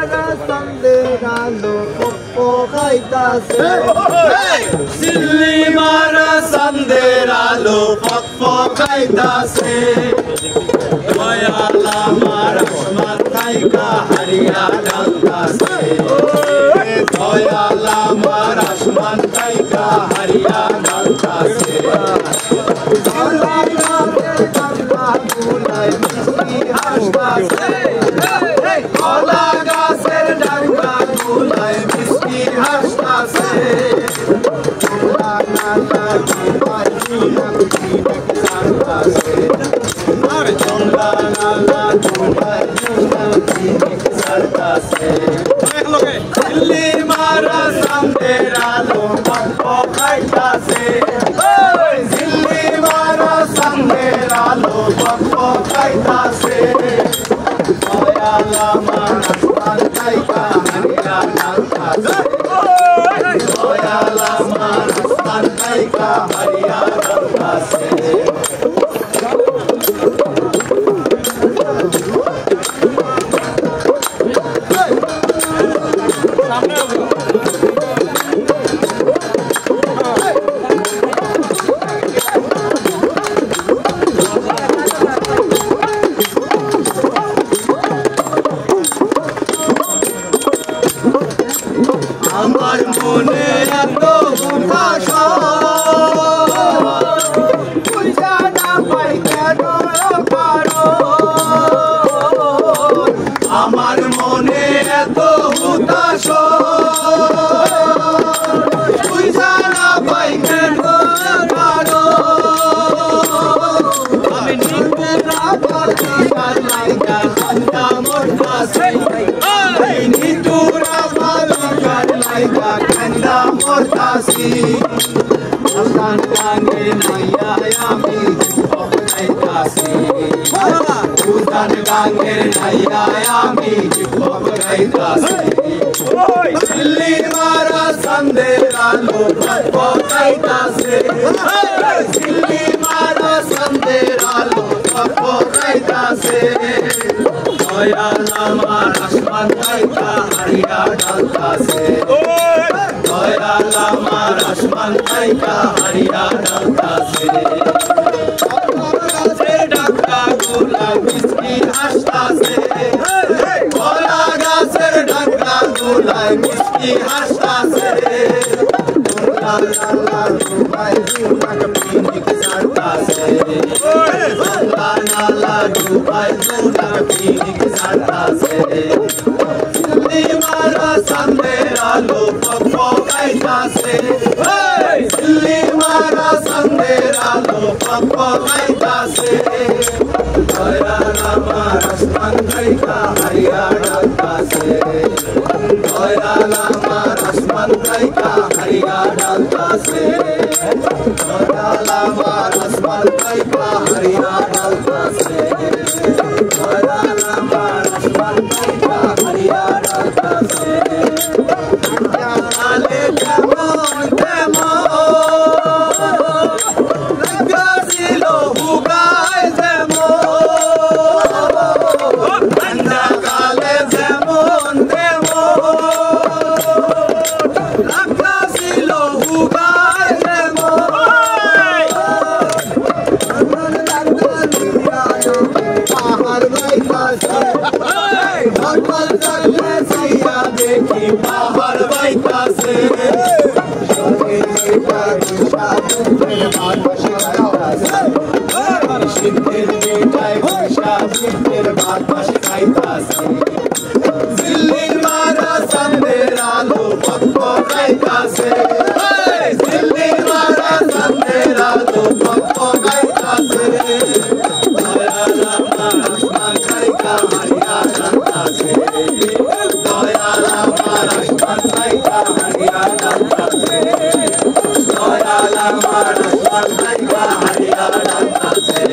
মারা সন্দের আলো পপ্পো খাইতাছে সিল্লি মারা সন্দের আলো পপ্পো খাইতাছে দয়াল আমার আসমান থাইকা হারিয়া ডালতাছে দয়াল আমার আসমান থাইকা হারিয়া ডালতাছে কলা গাছের ডাঙ্গা গুলায় মিষ্টি হাসতাছে দিল্লি মারা সন্দের আলো পপ্পো খাইতাছে দিল্লি মারা সন্দের আলো পপ্পো খাইতাছে দয়াল আমার আসমান থাইকা হারিয়া ডালতাছে দয়াল আমার আসমান থাইকা হারিয়া ডালতাছে আমার মনে এত উদাস বুঝা না পাই কেন কারো আমার মনে এত উদাস বুঝা না পাই কেন কারো আমি নিতুরা ভালোবাসার লাইগা কান্দা মোর কাছে নিতুরা লাইগা কান্দা মোর কাছে আল্লাহর গানে নাইয়া আমি পকড়াইতাছি উদান গানে নাইয়া আমি পকড়াইতাছি দিল্লি মারা সন্দের আলো পকড়াইতাছে দিল্লি মারা সন্দের আলো পকড়াইতাছে দয়াল আমার আসমান থাইকা হারিয়া ডালতাছে দয়াল আমার আসমান থাইকা হারিয়া ডালতাছে ডাক্কা গোলা মিষ্টি হাসতাছে কলা গাছের ডাক্কা গোলা মিষ্টি হাসতাছে দিল্লি মারা সন্দের আলো পপ্পো খাইতাছে দিল্লি মারা সন্দের আলো পপ্পো খাইতাছে দয়াল আমার আসমান থাইকা হারিয়া ডালতাছে দয়াল আমার আসমান থাইকা হারিয়া ডালতাছে দয়াল আমার আসমান থাইকা হারিয়া ডালতাছে দয়াল আমার আসমান থাইকা হারিয়া ডালতাছে জানালে যেমন তেমন গাছিল হুগায় যেমন কালে যেমন তেমন গাছিল হুগায় যেমন পাহাড় বাইকাছে দেখি পাহাড় বাইকাছে সিদ্ধের বেটায় পয়সা সিদ্ধের ভাত পাশে খাইতাছে দিল্লির মারা সন্দের আলো পপ্পো খাইতাছে দিল্লির মারা সন্দের আলো পপ্পো খাইতাছে দয়াল আমার আসমান থাইকা হারিয়া ডালতাছে দয়াল আমার আসমান থাইকা হারিয়া ডালতাছে দয়াল আমার আসমান থাইকা হারিয়া ডালতাছে